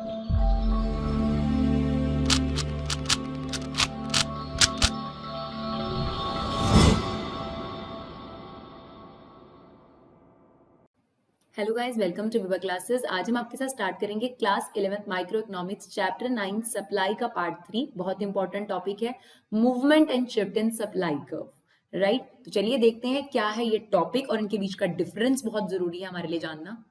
Hello guys, welcome to विवा classes. आज हम आपके साथ स्टार्ट करेंगे class 11th micro economics chapter 9 supply का पार्ट 3। बहुत इंपॉर्टेंट टॉपिक है, movement and shift in supply curve. Right, तो चलिए देखते हैं क्या है ये टॉपिक और इनके बीच का डिफरेंस बहुत जरूरी है हमारे लिए जानना।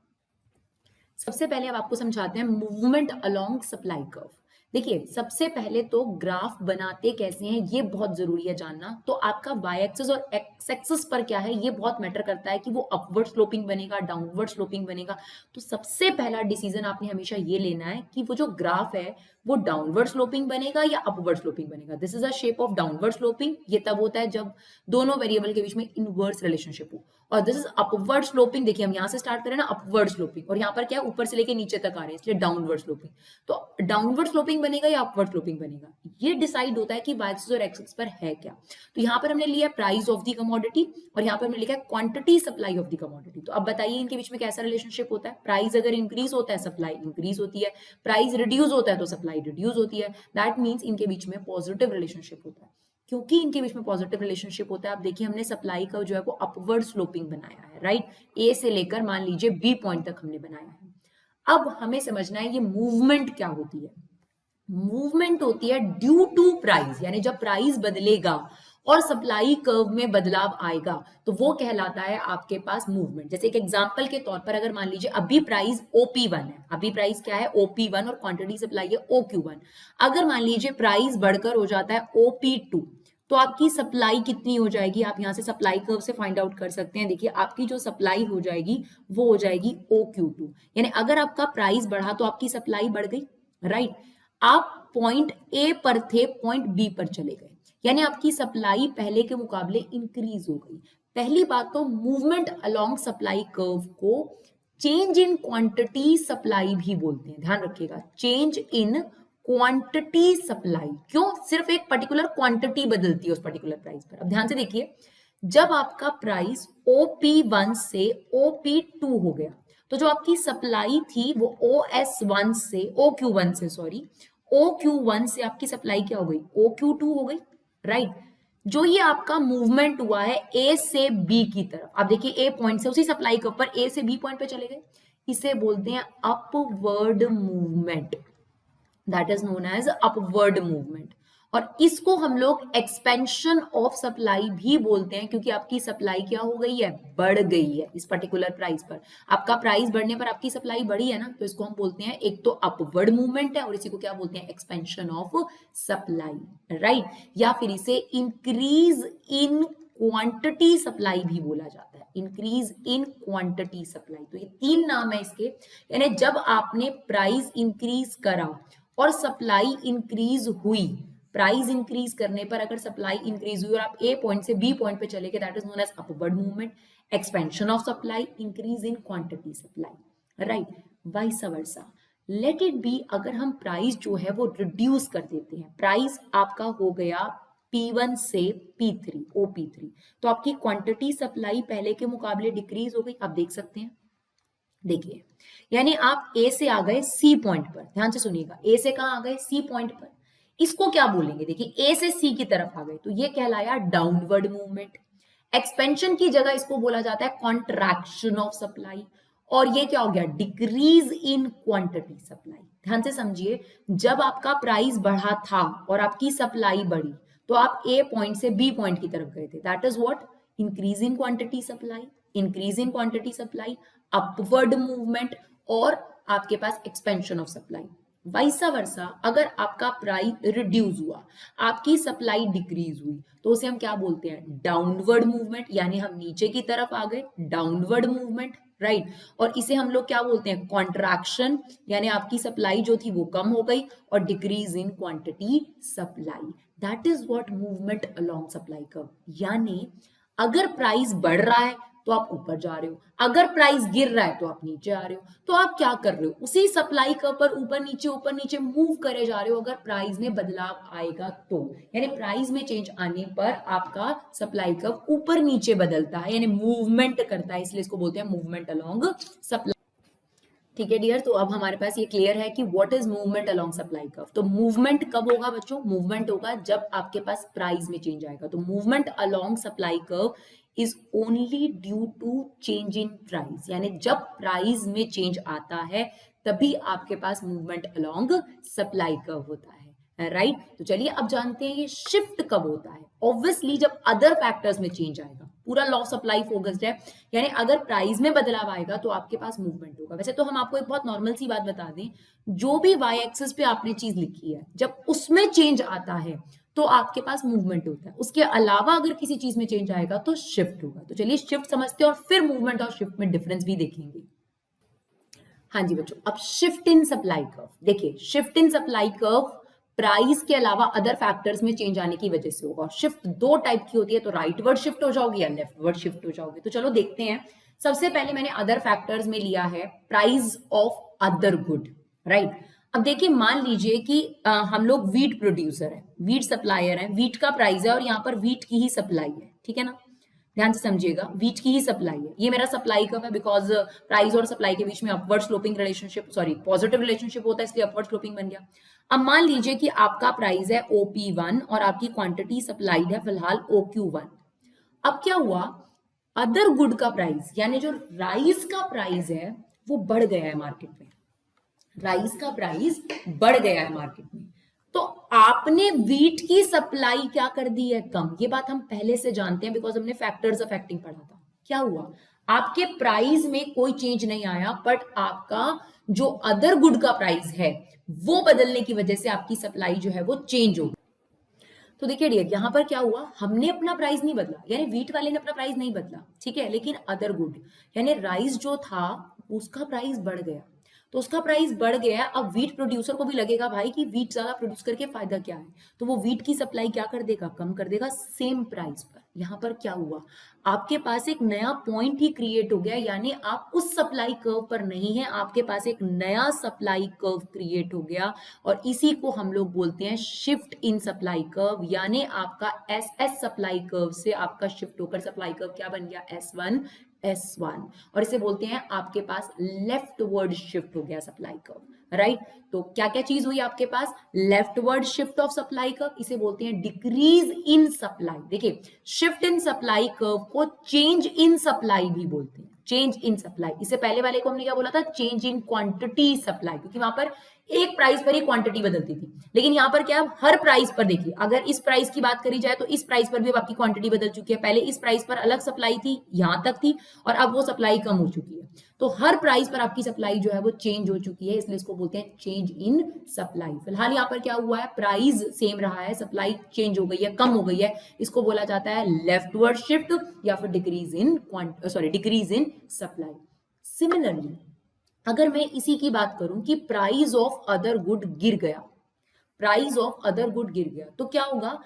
सबसे पहले अब आपको समझाते हैं मूवमेंट अलोंग सप्लाई कर्व। देखिए, सबसे पहले तो ग्राफ बनाते कैसे हैं ये बहुत जरूरी है जानना। तो आपका वाई एक्सिस और एक्स एक्सिस पर क्या है ये बहुत मैटर करता है कि वो अपवर्ड स्लोपिंग बनेगा, डाउनवर्ड स्लोपिंग बनेगा। तो सबसे पहला डिसीजन आपने हमेशा ये लेना है कि वो जो ग्राफ है वो डाउनवर्ड स्लोपिंग बनेगा या अपवर्ड स्लोपिंग बनेगा। This is a shape of downward sloping. ये तब होता है जब दोनों वेरिएबल के बीच में इनवर्स रिलेशनशिप हो। और दिस इज अपवर्ड स्लोपिंग। देखिए, हम यहाँ से स्टार्ट करें ना, अपवर्ड स्लोपिंग, और यहाँ पर क्या है, ऊपर से लेके नीचे तक आ रहे हैं, इसलिए डाउनवर्ड स्लोपिंग। तो डाउनवर्ड स्लोपिंग बनेगा या अपवर्ड स्लोपिंग बनेगा, ये डिसाइड होता है कि वाई एक्सिस और एक्स एक्सिस पर है क्या। तो यहाँ पर हमने लिया प्राइस ऑफ द कमोडिटी और यहाँ पर हमने लिखा है quantity supply of the commodity. तो अब बताइए इनके बीच में कैसा रिलेशनशिप होता है। प्राइस अगर इंक्रीज होता है सप्लाई इंक्रीज होती है, प्राइस रिड्यूस होता है तो सप्लाई रिड्यूस होती है। दैट मीन्स इनके बीच में पॉजिटिव रिलेशनशिप होता है। क्योंकि इनके बीच में पॉजिटिव रिलेशनशिप होता है, आप देखिए हमने सप्लाई का जो है वो अपवर्ड स्लोपिंग बनाया है। राइट, ए से लेकर मान लीजिए बी पॉइंट तक हमने बनाया है। अब हमें समझना है ये मूवमेंट क्या होती है। मूवमेंट होती है ड्यू टू प्राइस, यानी जब प्राइस बदलेगा और सप्लाई कर्व में बदलाव आएगा तो वो कहलाता है आपके पास मूवमेंट। जैसे एक एग्जांपल के तौर पर अगर मान लीजिए अभी प्राइस OP1 है, अभी प्राइस क्या है OP1 और क्वांटिटी सप्लाई है OQ1। अगर मान लीजिए प्राइस बढ़कर हो जाता है OP2 तो आपकी सप्लाई कितनी हो जाएगी, आप यहाँ से सप्लाई कर्व से फाइंड आउट कर सकते हैं। देखिए, आपकी जो सप्लाई हो जाएगी वो हो जाएगी OQ2। यानी अगर आपका प्राइस बढ़ा तो आपकी सप्लाई बढ़ गई। राइट, आप पॉइंट ए पर थे, पॉइंट बी पर चले गए, यानी आपकी सप्लाई पहले के मुकाबले इंक्रीज हो गई। पहली बात तो मूवमेंट अलोंग सप्लाई कर्व को चेंज इन क्वांटिटी सप्लाई भी बोलते हैं, ध्यान रखिएगा, चेंज इन क्वांटिटी सप्लाई। क्यों? सिर्फ एक पर्टिकुलर क्वांटिटी बदलती है उस पर्टिकुलर प्राइस पर। अब ध्यान से देखिए, जब आपका प्राइस OP1 से OP2 हो गया तो जो आपकी सप्लाई थी वो OS1 से OQ1 से, सॉरी, OQ1 से आपकी सप्लाई क्या हो गई, OQ2 हो गई। राइट, जो ये आपका मूवमेंट हुआ है ए से बी की तरफ, आप देखिए ए पॉइंट से उसी सप्लाई के ऊपर ए से बी पॉइंट पे चले गए, इसे बोलते हैं upward movement. That is known as upward movement. और इसको हम लोग एक्सपेंशन ऑफ सप्लाई भी बोलते हैं, क्योंकि आपकी सप्लाई क्या हो गई है, बढ़ गई है इस पर्टिकुलर प्राइस पर। आपका प्राइस बढ़ने पर आपकी सप्लाई बढ़ी है ना, तो इसको हम बोलते हैं, एक तो अपवर्ड मूवमेंट है और इसी को क्या बोलते हैं, एक्सपेंशन ऑफ सप्लाई। राइट, या फिर इसे इंक्रीज इन क्वांटिटी सप्लाई भी बोला जाता है, इंक्रीज इन क्वांटिटी सप्लाई। तो ये तीन नाम है इसके। यानी जब आपने प्राइस इंक्रीज करा और सप्लाई इंक्रीज हुई, प्राइस इंक्रीज करने पर अगर सप्लाई इंक्रीज हुई और आप ए पॉइंट से बी पॉइंट पे चले गए, that is known as upward movement. Expansion of supply, increase in quantity supply. Right, vice versa. Let it be, अगर हम प्राइस जो है वो रिड्यूस कर देते हैं, प्राइस आपका हो गया P1 से P3 OP3, तो आपकी क्वांटिटी सप्लाई पहले के मुकाबले डिक्रीज हो गई, आप देख सकते हैं। देखिए, यानी आप ए से आ गए सी पॉइंट पर, ध्यान से सुनिएगा, ए से कहां आ गए, सी पॉइंट पर। इसको क्या बोलेंगे, देखिए ए से सी की तरफ आ गए तो ये कहलाया डाउनवर्ड मूवमेंट। एक्सपेंशन की जगह इसको बोला जाता है कॉन्ट्रैक्शन ऑफ सप्लाई। और ये क्या हो गया, डिक्रीज इन क्वांटिटी सप्लाई। ध्यान से समझिए, जब आपका प्राइस बढ़ा था और आपकी सप्लाई बढ़ी तो आप ए पॉइंट से बी पॉइंट की तरफ गए थे, that is what, increase in quantity supply. Increase in quantity supply, upward movement, और आपके पास एक्सपेंशन ऑफ सप्लाई। वैसा वर्सा, अगर आपका प्राइस रिड्यूस हुआ, आपकी सप्लाई डिक्रीज हुई, तो उसे हम क्या बोलते हैं, डाउनवर्ड मूवमेंट, यानी हम नीचे की तरफ आ गए, डाउनवर्ड मूवमेंट। राइट, और इसे हम लोग क्या बोलते हैं, कॉन्ट्रैक्शन, यानी आपकी सप्लाई जो थी वो कम हो गई, और decrease in quantity supply. That is what movement along supply curve. यानी अगर प्राइस बढ़ रहा है तो आप ऊपर जा रहे हो, अगर प्राइस गिर रहा है तो आप नीचे आ रहे हो। तो आप क्या कर रहे हो, उसी सप्लाई कर्व पर ऊपर नीचे मूव करे जा रहे हो। अगर प्राइस में बदलाव आएगा तो, यानी प्राइस में चेंज आने पर आपका सप्लाई कर्व ऊपर नीचे बदलता है, यानी मूवमेंट करता है, इसलिए इसको बोलते हैं मूवमेंट अलोंग सप्लाई। ठीक है डियर, तो अब हमारे पास ये क्लियर है कि what is movement along supply curve. तो मूवमेंट कब होगा बच्चों? मूवमेंट होगा जब आपके पास प्राइस में चेंज आएगा। तो movement along supply curve is only due to change in price, यानी जब प्राइस में चेंज आता है तभी आपके पास मूवमेंट अलोंग सप्लाई कर्व होता है। राइट तो चलिए अब जानते हैं ये शिफ्ट कब होता है। ऑब्वियसली जब अदर फैक्टर्स में चेंज आएगा। पूरा लॉ सप्लाई फोकस्ड है, यानी अगर प्राइस में बदलाव आएगा तो आपके पास मूवमेंट होगा। वैसे तो हम आपको एक बहुत नॉर्मल सी बात बता दें, जो भी वाई एक्सिस पे आपने चीज लिखी है जब उसमें चेंज आता है तो आपके पास मूवमेंट होता है। उसके अलावा अगर किसी चीज में चेंज आएगा तो शिफ्ट होगा। तो चलिए शिफ्ट समझते हैं और फिर मूवमेंट और शिफ्ट में डिफरेंस भी देखेंगे। हाँ जी बच्चों, अब शिफ्ट इन सप्लाई कर्व देखिए। Shift in supply curve price के अलावा अदर फैक्टर्स में चेंज आने की वजह से होगा। शिफ्ट दो टाइप की होती है, तो राइटवर्ड शिफ्ट हो जाओगे या लेफ्टवर्ड शिफ्ट हो जाओगे। तो चलो देखते हैं। सबसे पहले मैंने अदर फैक्टर्स में लिया है price of other good. Right अब देखिए, मान लीजिए कि हम लोग वीट प्रोड्यूसर है, वीट सप्लायर है, वीट का प्राइस है और यहाँ पर वीट की ही सप्लाई है। ठीक है ना, ध्यान से समझिएगा, वीट की ही सप्लाई है। ये मेरा सप्लाई कर्व है, बिकॉज प्राइस और सप्लाई के बीच में upward sloping relationship, sorry positive relationship होता है, इसलिए अपवर्ड स्लोपिंग बन गया। अब मान लीजिए कि आपका प्राइस है OP1 और आपकी क्वांटिटी सप्लाइड है फिलहाल OQ1। अब क्या हुआ, अदर गुड का प्राइस यानी जो राइस का प्राइस है वो बढ़ गया है मार्केट में। राइस का प्राइस बढ़ गया है मार्केट में, तो आपने वीट की सप्लाई क्या कर दी है? कम। ये बात हम पहले से जानते हैं बिकॉज हमने फैक्टर्स अफेक्टिंग पढ़ा था। क्या हुआ, आपके प्राइस में कोई चेंज नहीं आया, बट आपका जो अदर गुड का प्राइस है वो बदलने की वजह से आपकी सप्लाई जो है वो चेंज हो गई। तो देखिए डियर, यहां पर क्या हुआ, हमने अपना प्राइस नहीं बदला, यानी वीट वाले ने अपना प्राइस नहीं बदला, ठीक है, लेकिन अदर गुड यानी राइस जो था उसका प्राइस बढ़ गया। तो उसका प्राइस बढ़ गया। अब वीट प्रोड्यूसर को भी लगेगा भाई कि वीट ज्यादा प्रोड्यूस करके फायदा क्या है, तो वो वीट की सप्लाई क्या कर देगा, कम कर देगा सेम प्राइस पर। यहां पर क्या हुआ, आपके पास एक नया पॉइंट ही क्रिएट हो गया, यानी आप उस सप्लाई कर्व पर नहीं है, आपके पास एक नया सप्लाई कर्व क्रिएट हो गया। और इसी को हम लोग बोलते हैं शिफ्ट इन सप्लाई कर्व, यानी आपका SS सप्लाई कर्व से आपका शिफ्ट होकर सप्लाई कर्व क्या बन गया, S1 और इसे बोलते हैं आपके पास लेफ्टवर्ड शिफ्ट हो गया सप्लाई कर्व। राइट तो क्या क्या चीज हुई आपके पास, leftward shift of supply curve, इसे बोलते हैं डिक्रीज इन सप्लाई। देखिए, शिफ्ट इन सप्लाई कर्व को चेंज इन सप्लाई भी बोलते हैं, चेंज इन सप्लाई। इससे पहले वाले को हमने क्या बोला था, चेंज इन क्वांटिटी सप्लाई, क्योंकि वहां पर एक प्राइस पर ही क्वांटिटी बदलती थी। लेकिन यहाँ पर क्या, हर प्राइस पर देखिए, अगर इस प्राइस की बात करी जाए तो इस प्राइस पर भी अब आपकी क्वांटिटी बदल चुकी है। पहले इस प्राइस पर अलग सप्लाई थी, यहां तक थी, और अब वो सप्लाई कम हो चुकी है। तो हर प्राइस पर आपकी सप्लाई जो है वो चेंज हो चुकी है, इसलिए इसको बोलते हैं चेंज इन सप्लाई। फिलहाल यहाँ पर क्या हुआ है, प्राइस सेम रहा है, सप्लाई चेंज हो गई है, कम हो गई है, इसको बोला जाता है लेफ्टवर्ड शिफ्ट या फिर डिक्रीज इन सप्लाई। सिमिलरली अगर मैं इसी की बात करूं कि प्राइस ऑफ अदर गुड गिर गया, प्राइस ऑफ अदर गुड गिर गया, तो क्या होगा,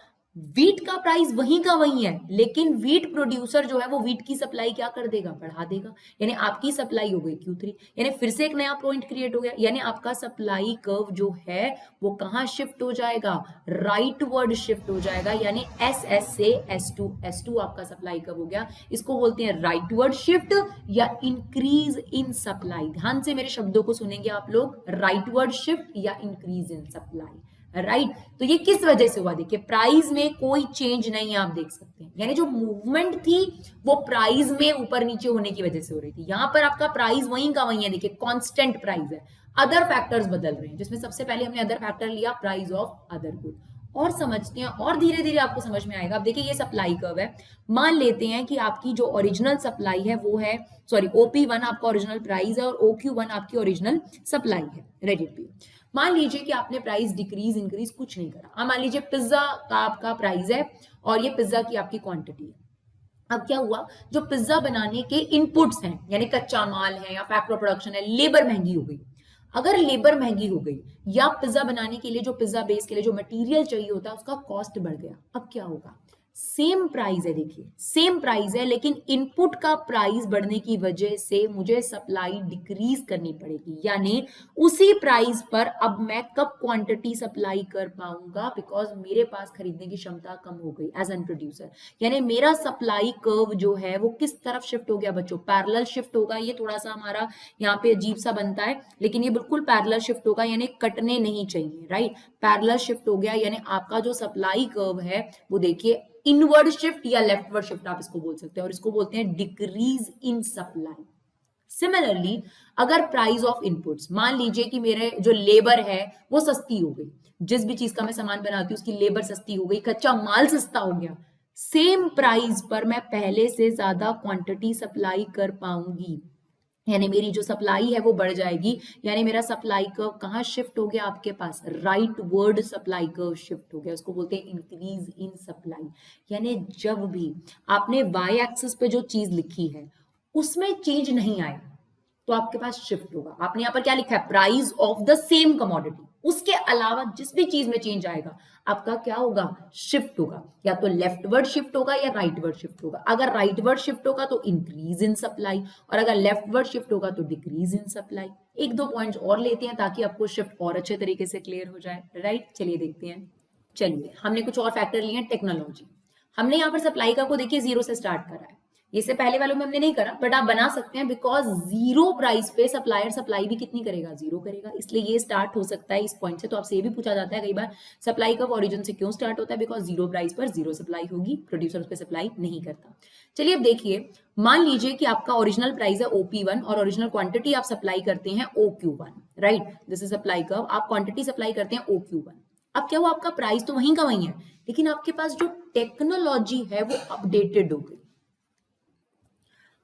वीट का प्राइस वहीं का वहीं है, लेकिन वीट प्रोड्यूसर जो है वो वीट की सप्लाई क्या कर देगा, बढ़ा देगा, यानी आपकी सप्लाई हो गई Q3, यानी फिर से एक नया पॉइंट क्रिएट हो गया, यानी आपका सप्लाई कर्व जो है वो कहां शिफ्ट हो जाएगा, राइटवर्ड शिफ्ट हो जाएगा, यानी SS से S2 आपका सप्लाई कर्व हो गया। इसको बोलते हैं राइटवर्ड शिफ्ट या इंक्रीज इन सप्लाई। ध्यान से मेरे शब्दों को सुनेंगे आप लोग, राइटवर्ड शिफ्ट या इंक्रीज इन सप्लाई। राइट तो ये किस वजह से हुआ, देखिए प्राइस में कोई चेंज नहीं है, आप देख सकते हैं, यानी जो मूवमेंट थी वो प्राइस में ऊपर नीचे होने की वजह से हो रही थी। यहां पर आपका प्राइस वहीं का वहीं है, देखिए कांस्टेंट प्राइस है, अदर फैक्टर्स बदल रहे हैं, जिसमें सबसे पहले हमने अदर फैक्टर लिया प्राइस ऑफ अदर गुड। और समझते हैं और धीरे धीरे आपको समझ में आएगा। अब देखिए ये सप्लाई कर्व है, मान लेते हैं कि आपकी जो ओरिजिनल सप्लाई है वो है, सॉरी OP1 आपका ओरिजिनल प्राइस है और OQ1 आपकी ओरिजिनल सप्लाई है, रेडी टू बी। मान लीजिए कि आपने प्राइस डिक्रीज इंक्रीज कुछ नहीं करा। अब मान लीजिए पिज्जा का आपका प्राइस है और ये पिज्जा की आपकी क्वांटिटी है। अब क्या हुआ, जो पिज्जा बनाने के इनपुट्स हैं, यानी कच्चा माल है या फैक्ट्री प्रोडक्शन है, लेबर महंगी हो गई। अगर लेबर महंगी हो गई या पिज्जा बनाने के लिए जो पिज्जा बेस के लिए जो मटेरियल चाहिए होता है उसका कॉस्ट बढ़ गया, अब क्या होगा, सेम प्राइस है, देखिए सेम प्राइस है, लेकिन इनपुट का प्राइस बढ़ने की वजह से मुझे सप्लाई डिक्रीज करनी पड़ेगी, यानी उसी प्राइस पर अब मैं कब क्वांटिटी सप्लाई कर पाऊंगा, बिकॉज मेरे पास खरीदने की क्षमता कम हो गई एज एन प्रोड्यूसर। यानी मेरा सप्लाई कर्व जो है वो किस तरफ शिफ्ट हो गया बच्चों, पैरेलल शिफ्ट होगा। ये थोड़ा सा हमारा यहाँ पे अजीब सा बनता है, लेकिन ये बिल्कुल पैरेलल शिफ्ट होगा, यानी कटने नहीं चाहिए, राइट। पैरेलल शिफ्ट हो गया, यानी आपका जो सप्लाई कर्व है वो देखिए इनवर्ड शिफ्ट या लेफ्टवर्ड शिफ्ट आप इसको बोल सकते हैं, और इसको बोलते हैं डिक्रीज इन सप्लाई। सिमिलरली अगर प्राइस ऑफ इनपुट्स, मान लीजिए कि मेरे जो लेबर है वो सस्ती हो गई, जिस भी चीज का मैं सामान बनाती हूँ उसकी लेबर सस्ती हो गई, कच्चा माल सस्ता हो गया, सेम प्राइस पर मैं पहले से ज्यादा क्वांटिटी सप्लाई कर पाऊंगी, यानी मेरी जो सप्लाई है वो बढ़ जाएगी। यानी मेरा सप्लाई कर्व कहाँ शिफ्ट हो गया आपके पास, rightward supply curve shift हो गया, उसको बोलते हैं इंक्रीज इन सप्लाई। यानी जब भी आपने वाई एक्सिस पे जो चीज लिखी है उसमें चेंज नहीं आए तो आपके पास शिफ्ट होगा। आपने यहाँ पर क्या लिखा है, price of the same commodity, उसके अलावा जिस भी चीज में चेंज आएगा आपका क्या होगा, शिफ्ट होगा, या तो लेफ्टवर्ड शिफ्ट होगा या राइटवर्ड शिफ्ट होगा। अगर राइटवर्ड शिफ्ट होगा तो इंक्रीज इन सप्लाई, और अगर लेफ्टवर्ड शिफ्ट होगा तो डिक्रीज इन सप्लाई। एक दो पॉइंट्स और लेते हैं ताकि आपको शिफ्ट और अच्छे तरीके से क्लियर हो जाए, राइट। चलिए देखते हैं। चलिए हमने कुछ और फैक्टर लिए हैं, टेक्नोलॉजी। हमने यहाँ पर सप्लाई का को देखिए जीरो से स्टार्ट करा है, इससे पहले वालों में हमने नहीं करा, बट आप बना सकते हैं, बिकॉज जीरो प्राइस पे सप्लायर सप्लाई भी कितनी करेगा, जीरो करेगा, इसलिए ये स्टार्ट हो सकता है इस पॉइंट से। तो आपसे ये भी पूछा जाता है कई बार, सप्लाई का ओरिजिन से क्यों स्टार्ट होता है, बिकॉज जीरो प्राइस पर जीरो सप्लाई होगी, प्रोड्यूसर उस पर सप्लाई नहीं करता। चलिए अब देखिए, मान लीजिए कि आपका ओरिजिनल प्राइस है OP1 और ओरिजिनल क्वांटिटी आप सप्लाई करते हैं OQ1, right. This is supply curve, आप क्वांटिटी सप्लाई करते हैं OQ1। अब क्या हुआ, आपका प्राइस तो वहीं का वहीं है, लेकिन आपके पास जो टेक्नोलॉजी है वो अपडेटेड हो गई।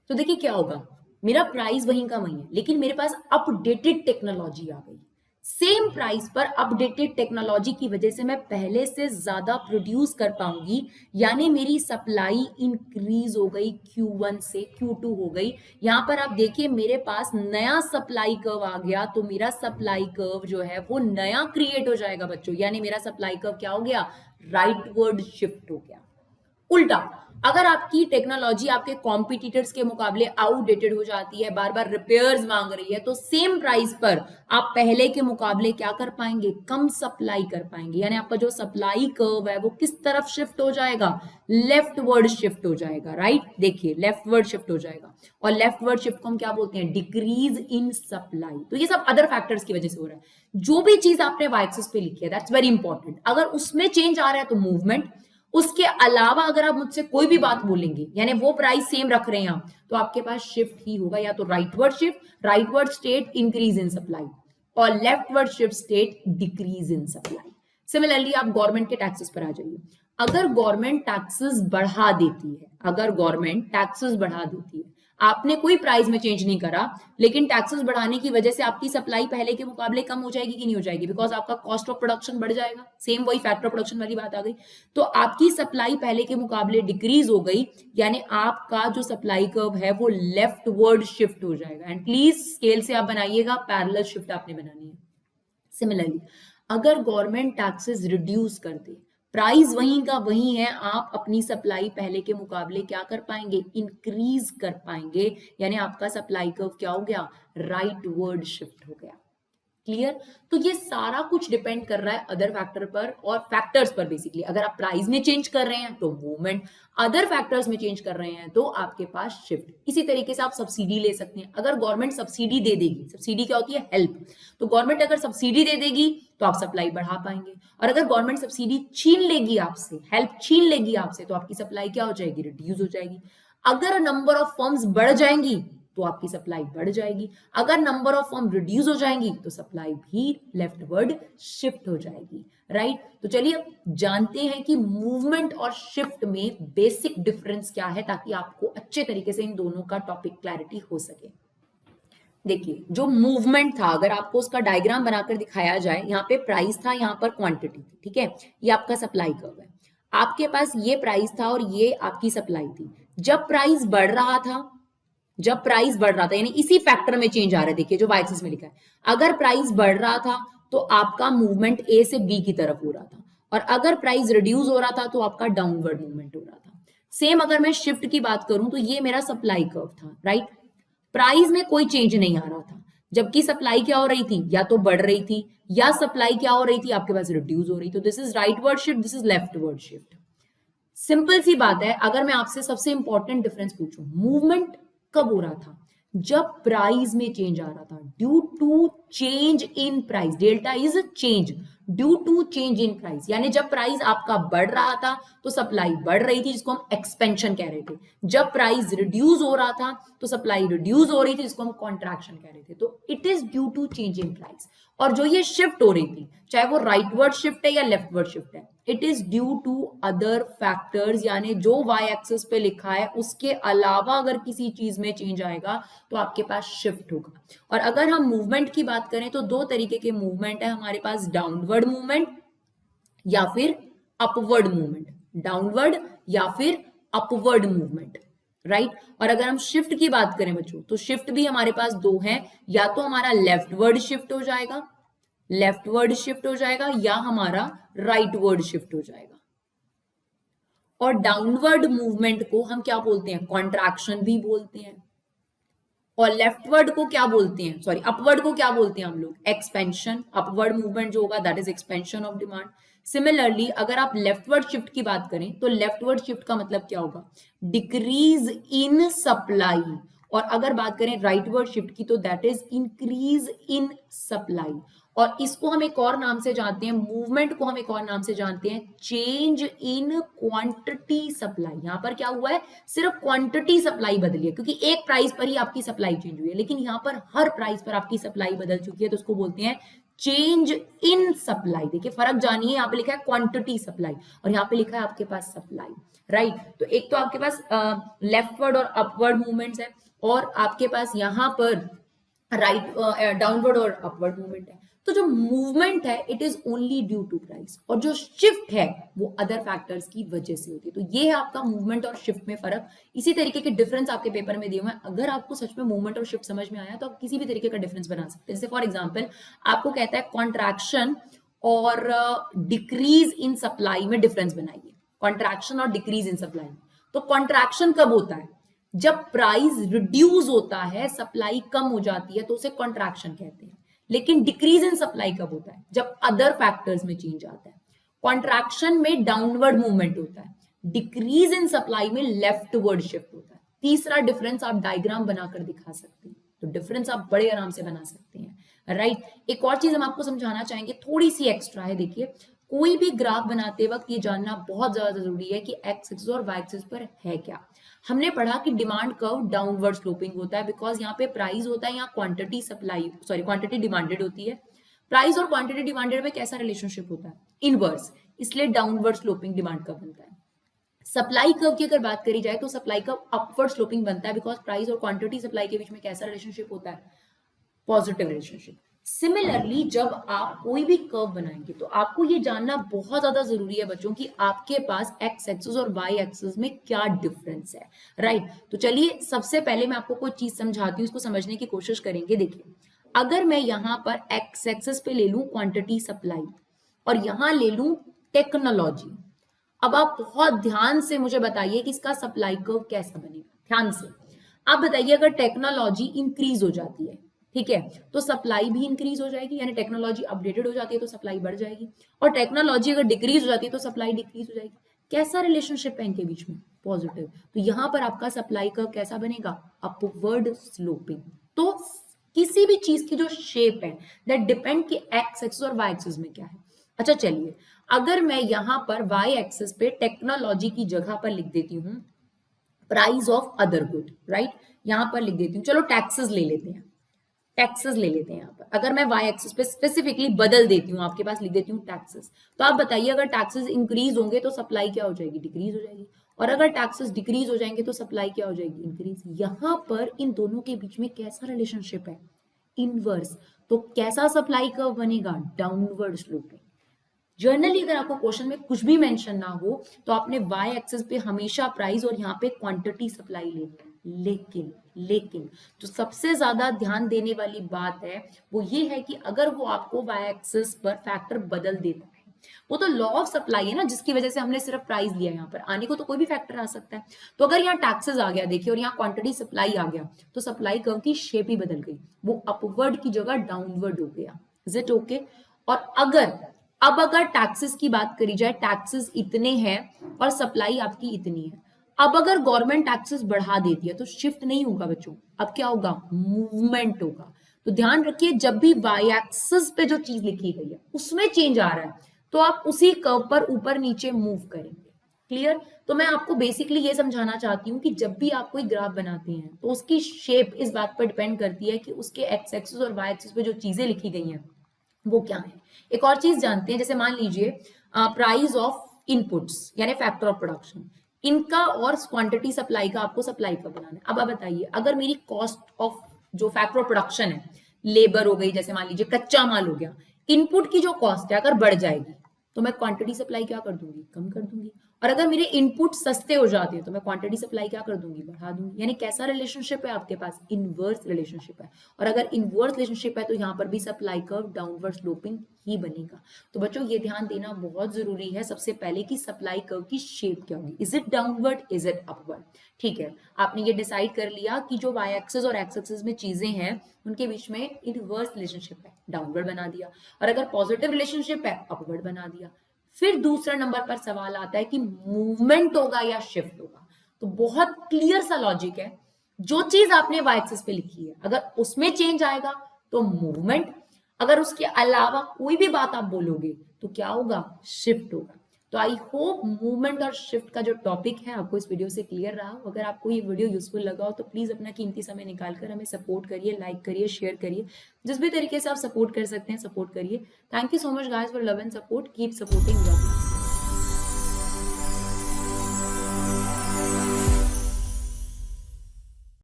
तो देखिए क्या होगा, मेरा प्राइस वहीं का वहीं है, लेकिन मेरे पास अपडेटेड टेक्नोलॉजी आ गई। सेम प्राइस पर अपडेटेड टेक्नोलॉजी की वजह से मैं पहले से ज्यादा प्रोड्यूस कर पाऊंगी, यानी मेरी सप्लाई इंक्रीज हो गई, Q1 से Q2 हो गई। यहां पर आप देखिए मेरे पास नया सप्लाई कर्व आ गया, तो मेरा सप्लाई कर्व जो है वो नया क्रिएट हो जाएगा बच्चों, यानी मेरा सप्लाई कर्व क्या हो गया, राइटवर्ड शिफ्ट हो गया। उल्टा अगर आपकी टेक्नोलॉजी आपके कॉम्पिटिटर्स के मुकाबले आउटडेटेड हो जाती है, बार बार रिपेयर्स मांग रही है, तो सेम प्राइस पर आप पहले के मुकाबले क्या कर पाएंगे, कम सप्लाई कर पाएंगे, यानी आपका जो सप्लाई कर्व है वो किस तरफ शिफ्ट हो जाएगा, लेफ्टवर्ड शिफ्ट हो जाएगा, राइट। देखिए लेफ्टवर्ड शिफ्ट हो जाएगा, और लेफ्टवर्ड शिफ्ट को हम क्या बोलते हैं, डिक्रीज इन सप्लाई। तो ये सब अदर फैक्टर्स की वजह से हो रहा है। जो भी चीज आपने वाई एक्सिस पे लिखी है दैट्स वेरी इंपॉर्टेंट, अगर उसमें चेंज आ रहा है तो मूवमेंट, उसके अलावा अगर आप मुझसे कोई भी बात बोलेंगे, यानी वो प्राइस सेम रख रहे हैं आप, तो आपके पास शिफ्ट ही होगा, या तो rightward shift, rightward state increase in supply, और leftward shift state decrease in supply. Similarly आप गवर्नमेंट के टैक्सेस पर आ जाइए। अगर गवर्नमेंट टैक्सेस बढ़ा देती है, अगर गवर्नमेंट टैक्सेस बढ़ा देती है, आपने कोई प्राइस में चेंज नहीं करा, लेकिन टैक्सेस बढ़ाने की वजह से आपकी सप्लाई पहले के मुकाबले कम हो जाएगी कि नहीं हो जाएगी, बिकॉज आपका कॉस्ट ऑफ प्रोडक्शन बढ़ जाएगा, सेम वही फैक्टर ऑफ प्रोडक्शन वाली बात आ गई। तो आपकी सप्लाई पहले के मुकाबले डिक्रीज हो गई, यानी आपका जो सप्लाई कर्व है वो लेफ्ट वर्ड शिफ्ट हो जाएगा। एंड प्लीज स्केल से आप बनाइएगा, पैरेलल शिफ्ट आपने बनानी है। सिमिलरली अगर गवर्नमेंट टैक्सेस रिड्यूस कर दे, प्राइस वहीं का वहीं है, आप अपनी सप्लाई पहले के मुकाबले क्या कर पाएंगे, इंक्रीज कर पाएंगे, यानी आपका सप्लाई कर्व क्या हो गया, राइट वर्ड शिफ्ट हो गया। क्लियर। तो ये सारा कुछ डिपेंड कर रहा है अदर फैक्टर पर और फैक्टर्स पर बेसिकली। अगर आप प्राइस में चेंज कर रहे हैं तो मूवमेंट, अदर फैक्टर्स में चेंज कर रहे हैं तो आपके पास शिफ्ट। इसी तरीके से आप सब्सिडी ले सकते हैं। अगर गवर्नमेंट सब्सिडी दे देगी, सब्सिडी क्या होती है, हेल्प, तो गवर्नमेंट अगर सब्सिडी दे देगी तो आप सप्लाई बढ़ा पाएंगे, और अगर गवर्नमेंट सब्सिडी छीन लेगी आपसे, हेल्प छीन लेगी आपसे, तो आपकी सप्लाई क्या हो जाएगी, रिड्यूस हो जाएगी। अगर नंबर ऑफ फर्म्स बढ़ जाएंगी तो आपकी सप्लाई बढ़ जाएगी, अगर नंबर ऑफ फर्म रिड्यूस हो जाएंगी तो सप्लाई भी लेफ्टवर्ड शिफ्ट हो जाएगी, राइट। तो चलिए जानते हैं कि मूवमेंट और शिफ्ट में बेसिक डिफरेंस क्या है, ताकि आपको अच्छे तरीके से इन दोनों का टॉपिक क्लैरिटी हो सके। देखिए जो मूवमेंट था, अगर आपको उसका डायग्राम बनाकर दिखाया जाए, यहाँ पे प्राइस था, यहाँ पर क्वांटिटी थी, ठीक है, ये आपका सप्लाई कर्व है। आपके पास ये प्राइस था और ये आपकी सप्लाई थी। जब प्राइस बढ़ रहा था, जब प्राइस बढ़ रहा था, यानी इसी फैक्टर में चेंज आ रहा है, देखिए जो वाई एक्सिस में लिखा है, अगर प्राइस बढ़ रहा था तो आपका मूवमेंट ए से बी की तरफ हो रहा था, और अगर प्राइस रिड्यूस हो रहा था तो आपका डाउनवर्ड मूवमेंट हो रहा था। सेम अगर मैं शिफ्ट की बात करूं तो ये मेरा सप्लाई कर्व था, राइट। प्राइस में कोई चेंज नहीं आ रहा था, जबकि सप्लाई क्या हो रही थी, या तो बढ़ रही थी, या सप्लाई क्या हो रही थी, आपके पास रिड्यूस हो रही थी। तो this is rightward shift, this is leftward shift. Simple सी बात है, अगर मैं आपसे सबसे इंपॉर्टेंट डिफरेंस पूछूं, मूवमेंट कब हो रहा था, जब प्राइस में चेंज आ रहा था, due to change in price. Delta is change due to change in price, यानी जब प्राइस आपका बढ़ रहा था तो सप्लाई बढ़ रही थी, जिसको हम एक्सपेंशन कह रहे थे। जब प्राइस रिड्यूस हो रहा था तो सप्लाई रिड्यूस हो रही थी, जिसको हम कॉन्ट्रैक्शन कह रहे थे। तो it is due to change in price. और जो ये शिफ्ट हो रही थी, चाहे वो राइटवर्ड शिफ्ट है या लेफ्टवर्ड शिफ्ट है, it is due to other factors, यानी जो वाई एक्सिस पे लिखा है उसके अलावा अगर किसी चीज में चेंज आएगा तो आपके पास शिफ्ट होगा। और अगर हम मूवमेंट की बात करें तो दो तरीके के मूवमेंट है हमारे पास, डाउनवर्ड मूवमेंट या फिर अपवर्ड मूवमेंट। डाउनवर्ड या फिर अपवर्ड मूवमेंट, राइट। और अगर हम शिफ्ट की बात करें बच्चों, तो शिफ्ट भी हमारे पास दो हैं, या तो हमारा लेफ्टवर्ड शिफ्ट हो जाएगा, लेफ्टवर्ड शिफ्ट हो जाएगा, या हमारा राइटवर्ड शिफ्ट हो जाएगा। और डाउनवर्ड मूवमेंट को हम क्या बोलते हैं, कॉन्ट्रैक्शन भी बोलते हैं। और लेफ्टवर्ड को क्या बोलते हैं, सॉरी अपवर्ड को क्या बोलते हैं हम लोग, एक्सपेंशन। अपवर्ड मूवमेंट जो होगा that is expansion of demand. Similarly अगर आप लेफ्टवर्ड शिफ्ट की बात करें तो लेफ्टवर्ड शिफ्ट का मतलब क्या होगा, डिक्रीज इन सप्लाई। और अगर बात करें राइटवर्ड शिफ्ट की तो that is increase in supply. और इसको हम एक और नाम से जानते हैं, मूवमेंट को हम एक और नाम से जानते हैं, चेंज इन क्वांटिटी सप्लाई। यहां पर क्या हुआ है, सिर्फ क्वांटिटी सप्लाई बदली है, क्योंकि एक प्राइस पर ही आपकी सप्लाई चेंज हुई है, लेकिन यहां पर हर प्राइस पर आपकी सप्लाई बदल चुकी है, तो उसको बोलते हैं चेंज इन सप्लाई। देखिए फर्क जानिए, यहाँ पे लिखा है क्वांटिटी सप्लाई और यहाँ पे लिखा है आपके पास सप्लाई, राइट। तो एक तो आपके पास लेफ्टवर्ड और अपवर्ड मूवमेंट्स है, और आपके पास यहाँ पर राइट डाउनवर्ड और अपवर्ड मूवमेंट है। तो जो मूवमेंट है it is only due to price, और जो शिफ्ट है वो अदर फैक्टर्स की वजह से होती है। तो ये है आपका मूवमेंट और शिफ्ट में फर्क। इसी तरीके के डिफरेंस आपके पेपर में दिए हुए हैं, अगर आपको सच में मूवमेंट और शिफ्ट समझ में आया तो आप किसी भी तरीके का डिफरेंस बना सकते हैं। जैसे फॉर एग्जाम्पल आपको कहता है कॉन्ट्रैक्शन और डिक्रीज इन सप्लाई में डिफरेंस बनाइए, कॉन्ट्रैक्शन और डिक्रीज इन सप्लाई। तो कॉन्ट्रैक्शन कब होता है, जब प्राइस रिड्यूस होता है, सप्लाई कम हो जाती है, तो उसे कॉन्ट्रैक्शन कहते हैं। लेकिन डिक्रीज इन सप्लाई कब होता है, जब अदर फैक्टर्स में चेंज आता है। कॉन्ट्रैक्शन में डाउनवर्ड मूवमेंट होता है, डिक्रीज इन सप्लाई में लेफ्टवर्ड शिफ्ट होता है। तीसरा डिफरेंस आप डायग्राम बनाकर दिखा सकते हैं, तो डिफरेंस आप बड़े आराम से बना सकते हैं, राइट। एक और चीज हम आपको समझाना चाहेंगे, थोड़ी सी एक्स्ट्रा है। देखिए कोई भी ग्राफ बनाते वक्त ये जानना बहुत ज्यादा जरूरी है कि एक्स एक्सिस और वाई एक्सिस पर है क्या। हमने पढ़ा कि डिमांड कर्व डाउनवर्ड स्लोपिंग होता है, बिकॉज यहाँ पे प्राइस होता है, यहाँ quantity supply sorry quantity demanded होती है। प्राइस और क्वांटिटी डिमांडेड में कैसा रिलेशनशिप होता है, इनवर्स, इसलिए डाउनवर्ड स्लोपिंग डिमांड कर्व बनता है। सप्लाई कर्व की अगर बात करी जाए तो सप्लाई कर्व अपवर्ड स्लोपिंग बनता है, बिकॉज प्राइस और क्वांटिटी सप्लाई के बीच में कैसा रिलेशनशिप होता है, पॉजिटिव रिलेशनशिप। सिमिलरली जब आप कोई भी कर्व बनाएंगे तो आपको ये जानना बहुत ज्यादा जरूरी है बच्चों कि आपके पास एक्स एक्सिस और वाई एक्सिस में क्या डिफरेंस है, राइट। तो चलिए सबसे पहले मैं आपको कोई चीज समझाती हूँ, उसको समझने की कोशिश करेंगे। देखिए अगर मैं यहाँ पर एक्स एक्सिस पे ले लूं क्वांटिटी सप्लाई और यहाँ ले लूं टेक्नोलॉजी, अब आप बहुत ध्यान से मुझे बताइए कि इसका सप्लाई कर्व कैसा बनेगा। ध्यान से आप बताइए, अगर टेक्नोलॉजी इंक्रीज हो जाती है, ठीक है, तो सप्लाई भी इंक्रीज हो जाएगी, यानी टेक्नोलॉजी अपडेटेड हो जाती है तो सप्लाई बढ़ जाएगी। और टेक्नोलॉजी अगर डिक्रीज हो जाती है तो सप्लाई डिक्रीज हो जाएगी। कैसा रिलेशनशिप है इनके बीच में, पॉजिटिव। तो यहाँ पर आपका सप्लाई कर्व कैसा बनेगा, अपवर्ड स्लोपिंग। तो किसी भी चीज की जो शेप है दैट डिपेंड कि एक्स एक्सिस और वाई एक्सिस में क्या है। अच्छा चलिए, अगर मैं यहाँ पर वाई एक्सिस पे टेक्नोलॉजी की जगह पर लिख देती हूँ price of other good, right, यहाँ पर लिख देती हूँ, चलो टैक्सेस ले लेते हैं, टैक्सेस ले लेते हैं यहाँ पर। अगर मैं वाई एक्सिस पे स्पेसिफिकली बदल देती हूँ, आपके पास लिख देती हूँ टैक्सेस, तो आप बताइए अगर टैक्सेस इंक्रीज होंगे तो सप्लाई क्या हो जाएगी, डिक्रीज हो जाएगी। और अगर टैक्सेस डिक्रीज हो जाएंगे तो सप्लाई क्या हो जाएगी, इंक्रीज। यहाँ पर इन दोनों के बीच में कैसा रिलेशनशिप है, इनवर्स। तो कैसा सप्लाई कर्व बनेगा, डाउनवर्ड स्लोपिंग। जनरली अगर आपको क्वेश्चन में कुछ भी मेंशन ना हो तो आपने वाई एक्सिस पे हमेशा प्राइस और यहाँ पे क्वांटिटी सप्लाई लेनी है। लेकिन जो सबसे ज्यादा ध्यान देने वाली बात है वो ये है कि अगर वो आपको वाई एक्सिस पर फैक्टर बदल देता है, वो तो लॉ ऑफ सप्लाई है ना, जिसकी वजह से हमने सिर्फ प्राइस लिया। यहाँ पर आने को तो कोई भी फैक्टर आ सकता है। तो अगर यहाँ टैक्सेस आ गया देखिए, और यहाँ क्वांटिटी सप्लाई आ गया, तो सप्लाई कर्व की शेप ही बदल गई, वो अपवर्ड की जगह डाउनवर्ड हो गया। Is it okay? और अगर टैक्सेस की बात करी जाए, टैक्सेस इतने हैं और सप्लाई आपकी इतनी है, अब अगर गवर्नमेंट टैक्सेस बढ़ा देती है तो शिफ्ट नहीं होगा बच्चों, अब क्या होगा? मूवमेंट होगा। तो ध्यान रखिए, जब भी वाई एक्सिस पे जो चीज लिखी गई है उसमें चेंज आ रहा है, तो आप उसी कर्व पर ऊपर नीचे मूव करेंगे। क्लियर? तो मैं आपको बेसिकली ये समझाना चाहती हूँ कि जब भी आप कोई ग्राफ बनाते हैं तो उसकी शेप इस बात पर डिपेंड करती है कि उसके एक्स एक्सिस और वाई एक्सिस पे जो चीजें लिखी गई हैं वो क्या है। एक और चीज जानते हैं, जैसे मान लीजिए प्राइस ऑफ इनपुट्स यानी फैक्टर ऑफ प्रोडक्शन, इनका और क्वांटिटी सप्लाई का आपको सप्लाई का बनाना है। अब आप बताइए, अगर मेरी कॉस्ट ऑफ जो फैक्टर ऑफ प्रोडक्शन है, लेबर हो गई, जैसे मान लीजिए कच्चा माल हो गया, इनपुट की जो कॉस्ट है अगर बढ़ जाएगी तो मैं क्वांटिटी सप्लाई क्या कर दूंगी? कम कर दूंगी। और अगर मेरे इनपुट सस्ते हो जाते हैं तो मैं क्वांटिटी सप्लाई क्या कर दूंगी? बढ़ा दूंगी। यानी कैसा रिलेशनशिप है आपके पास? इनवर्स रिलेशनशिप है। और अगर इनवर्स रिलेशनशिप है तो यहाँ पर भी सप्लाई कर्व डाउनवर्ड स्लोपिंग ही बनेगा। तो बच्चों ये ध्यान देना बहुत जरूरी है सबसे पहले कि सप्लाई कर्व की शेप क्या होगी, is it downward, is it upward. ठीक है, आपने ये डिसाइड कर लिया कि जो वाई एक्सिस और एक्स एक्सिस में चीजें हैं उनके बीच में इनवर्स रिलेशनशिप है, डाउनवर्ड बना दिया। और अगर पॉजिटिव रिलेशनशिप है, अपवर्ड बना दिया। फिर दूसरा नंबर पर सवाल आता है कि मूवमेंट होगा या शिफ्ट होगा। तो बहुत क्लियर सा लॉजिक है, जो चीज आपने वाई एक्सिस पे लिखी है अगर उसमें चेंज आएगा तो मूवमेंट, अगर उसके अलावा कोई भी बात आप बोलोगे तो क्या होगा? शिफ्ट होगा। तो आई होप मूवमेंट और शिफ्ट का जो टॉपिक है आपको इस वीडियो से क्लियर रहा हो। अगर आपको ये वीडियो यूजफुल लगा हो तो प्लीज अपना कीमती समय निकालकर हमें सपोर्ट करिए, लाइक करिए, शेयर करिए, जिस भी तरीके से आप सपोर्ट कर सकते हैं सपोर्ट करिए। Thank you so much guys for love and support, keep supporting.